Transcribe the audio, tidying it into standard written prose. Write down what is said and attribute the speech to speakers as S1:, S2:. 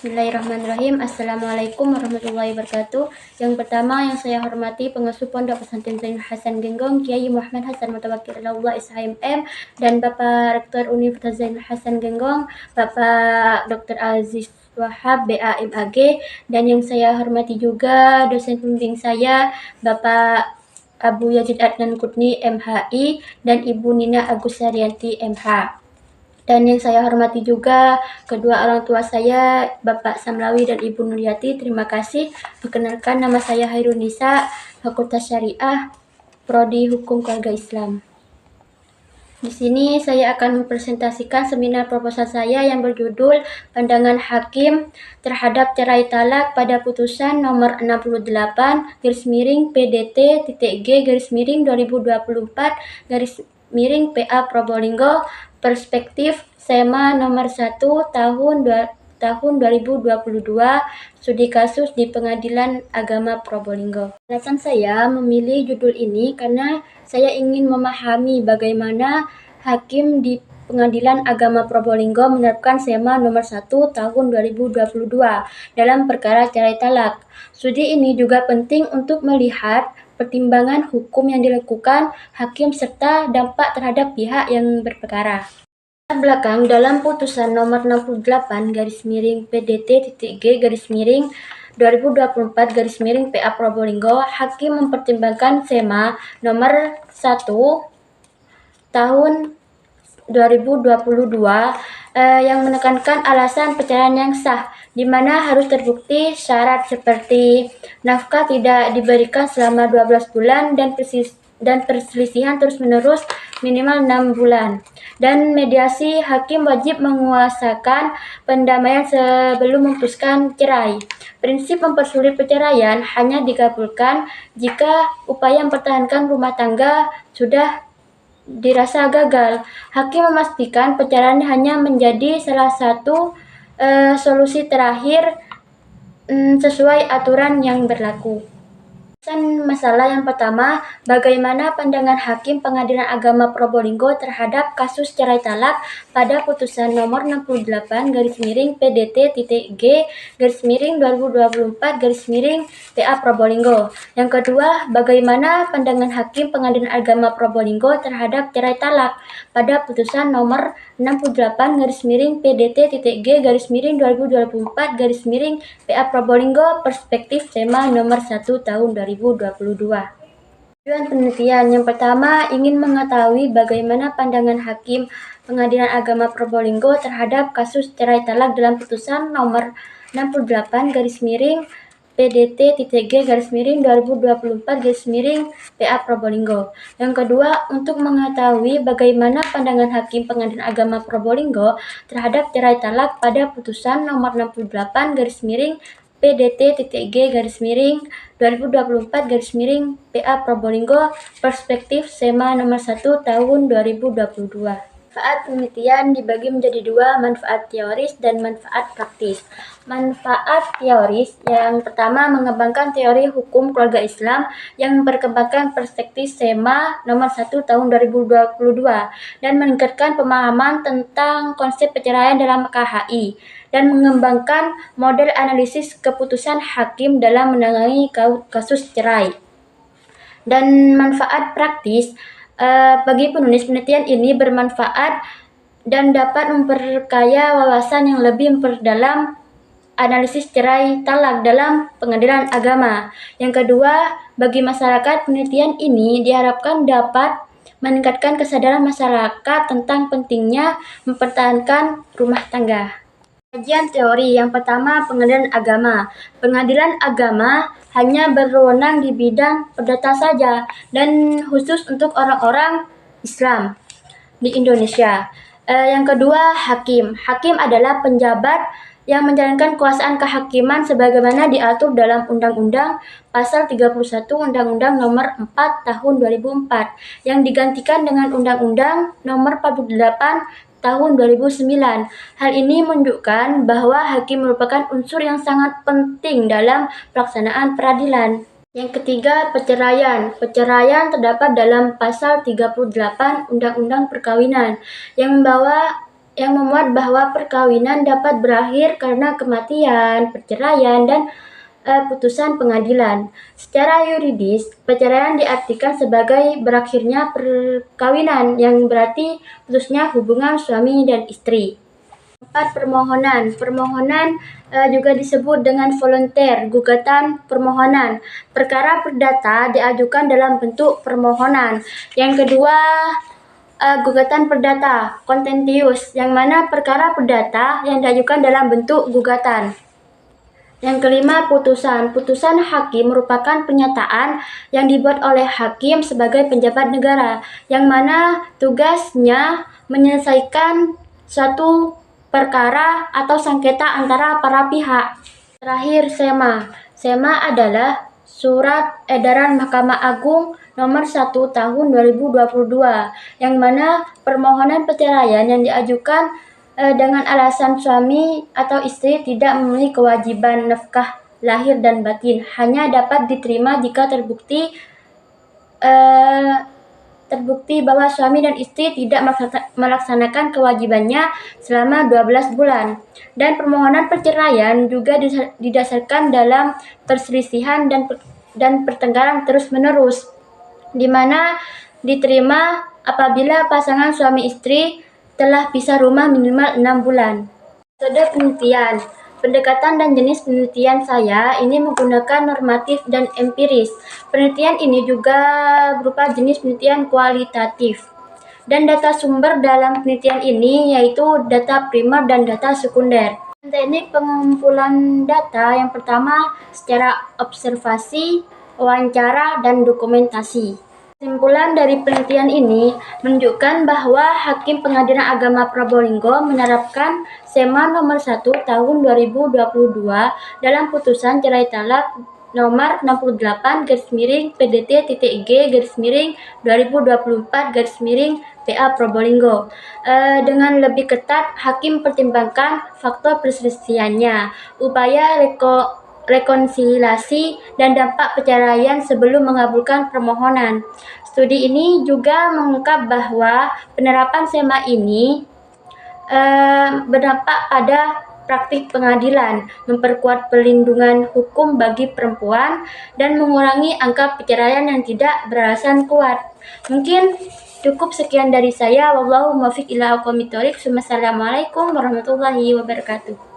S1: Bismillahirrahmanirrahim. Assalamualaikum warahmatullahi wabarakatuh. Yang pertama yang saya hormati pengasuh Pondok Pesantren Zainul Hasan Genggong, Kiai Muhammad Hasan Mutawakkil Allah SHMM, dan Bapak Rektor Universitas Zainul Hasan Genggong, Bapak Dr. Aziz Wahab BA MAG, dan yang saya hormati juga dosen pembimbing saya, Bapak Abu Yazid Adnan Kutni MHI, dan Ibu Nina Agus Saryanti MH. Dan yang saya hormati juga kedua orang tua saya, Bapak Samlawi dan Ibu Nuryati. Terima kasih. Perkenalkan, nama saya Hairunisa, Fakultas Syariah, Prodi Hukum Keluarga Islam. Di sini saya akan mempresentasikan seminar proposal saya yang berjudul Pandangan Hakim terhadap Cerai Talak pada Putusan Nomor 68-G/2024/PA Probolinggo, Perspektif SEMA Nomor 1 tahun 2022, studi kasus di Pengadilan Agama Probolinggo. Alasan saya memilih judul ini karena saya ingin memahami bagaimana hakim di Pengadilan Agama Probolinggo menerapkan SEMA Nomor 1 tahun 2022 dalam perkara cerai talak. Studi ini juga penting untuk melihat pertimbangan hukum yang dilakukan hakim serta dampak terhadap pihak yang berperkara. Belakang dalam putusan nomor 68-G/2024/PA Probolinggo, hakim mempertimbangkan SEMA nomor 1 tahun 2022 yang menekankan alasan perceraian yang sah, di mana harus terbukti syarat seperti nafkah tidak diberikan selama 12 bulan dan perselisihan terus-menerus minimal 6 bulan. Dan mediasi, hakim wajib menguasakan pendamaian sebelum memutuskan cerai. Prinsip mempersulit perceraian hanya dikabulkan jika upaya mempertahankan rumah tangga sudah dirasa gagal. Hakim memastikan perceraian hanya menjadi salah satu solusi terakhir sesuai aturan yang berlaku. Masalah yang pertama, bagaimana pandangan Hakim Pengadilan Agama Probolinggo terhadap kasus cerai talak pada putusan nomor 68-PDT-G/2024/PA Probolinggo. Yang kedua, bagaimana pandangan Hakim Pengadilan Agama Probolinggo terhadap cerai talak pada putusan nomor 68-PDT-G/2024/PA Probolinggo, Perspektif SEMA Nomor 1 tahun 2022. Tujuan penelitian yang pertama ingin mengetahui bagaimana pandangan Hakim Pengadilan Agama Probolinggo terhadap kasus cerai talak dalam putusan nomor 68-PDT-G/2024/PA Probolinggo. Yang kedua, untuk mengetahui bagaimana pandangan Hakim Pengadilan Agama Probolinggo terhadap cerai talak pada putusan nomor 68-PDT-G/2024/PA Probolinggo, Perspektif SEMA Nomor 1 tahun 2022. Manfaat penelitian dibagi menjadi dua, manfaat teoris dan manfaat praktis. Manfaat teoris yang pertama, mengembangkan teori hukum keluarga Islam yang memperkembangkan perspektif SEMA Nomor 1 tahun 2022 dan meningkatkan pemahaman tentang konsep perceraian dalam KHI dan mengembangkan model analisis keputusan hakim dalam menangani kasus cerai. Dan manfaat praktis, bagi penulis penelitian ini bermanfaat dan dapat memperkaya wawasan yang lebih memperdalam analisis cerai talak dalam pengadilan agama. Yang kedua, bagi masyarakat, penelitian ini diharapkan dapat meningkatkan kesadaran masyarakat tentang pentingnya mempertahankan rumah tangga. Kajian teori yang pertama, pengadilan agama. Pengadilan agama hanya berwenang di bidang perdata saja dan khusus untuk orang-orang Islam di Indonesia. Yang kedua, hakim. Hakim adalah penjabat yang menjalankan kekuasaan kehakiman sebagaimana diatur dalam Undang-Undang Pasal 31 Undang-Undang Nomor 4 Tahun 2004 yang digantikan dengan Undang-Undang Nomor 48 Tahun 2009. Hal ini menunjukkan bahwa hakim merupakan unsur yang sangat penting dalam pelaksanaan peradilan. Yang ketiga, perceraian. Perceraian terdapat dalam Pasal 38 Undang-Undang Perkawinan yang membawa yang memuat bahwa perkawinan dapat berakhir karena kematian, perceraian, dan putusan pengadilan. Secara yuridis, perceraian diartikan sebagai berakhirnya perkawinan, yang berarti putusnya hubungan suami dan istri. 4. Permohonan. Permohonan juga disebut dengan volunteer, gugatan permohonan. Perkara perdata diajukan dalam bentuk permohonan. Yang kedua, gugatan perdata, contentious, yang mana perkara perdata yang diajukan dalam bentuk gugatan. Yang kelima, putusan. Putusan hakim merupakan pernyataan yang dibuat oleh hakim sebagai penjabat negara, yang mana tugasnya menyelesaikan suatu perkara atau sengketa antara para pihak. Terakhir, SEMA. SEMA adalah Surat Edaran Mahkamah Agung Nomor 1 Tahun 2022, yang mana permohonan perceraian yang diajukan dengan alasan suami atau istri tidak memenuhi kewajiban nafkah lahir dan batin hanya dapat diterima jika terbukti bahwa suami dan istri tidak melaksanakan kewajibannya selama 12 bulan. Dan permohonan perceraian juga didasarkan dalam perselisihan dan pertengkaran terus-menerus, di mana diterima apabila pasangan suami istri telah pisah rumah minimal 6 bulan. Metode penelitian. Pendekatan dan jenis penelitian saya ini menggunakan normatif dan empiris. Penelitian ini juga berupa jenis penelitian kualitatif. Dan data sumber dalam penelitian ini yaitu data primer dan data sekunder. Teknik pengumpulan data yang pertama secara observasi, wawancara, dan dokumentasi. Kesimpulan dari penelitian ini menunjukkan bahwa Hakim Pengadilan Agama Probolinggo menerapkan SEMA nomor 1 tahun 2022 dalam putusan cerai talak nomor 68-PDT.G/2024/PA Probolinggo. Dengan lebih ketat, hakim pertimbangkan faktor perselisihannya, upaya rekonsiliasi, dan dampak perceraian sebelum mengabulkan permohonan. Studi ini juga mengungkap bahwa penerapan SEMA ini berdampak pada praktik pengadilan, memperkuat perlindungan hukum bagi perempuan, dan mengurangi angka perceraian yang tidak beralasan kuat. Mungkin cukup sekian dari saya. Wallahu muwaffiq ila aqwamit thoriq. Wassalamualaikum warahmatullahi wabarakatuh.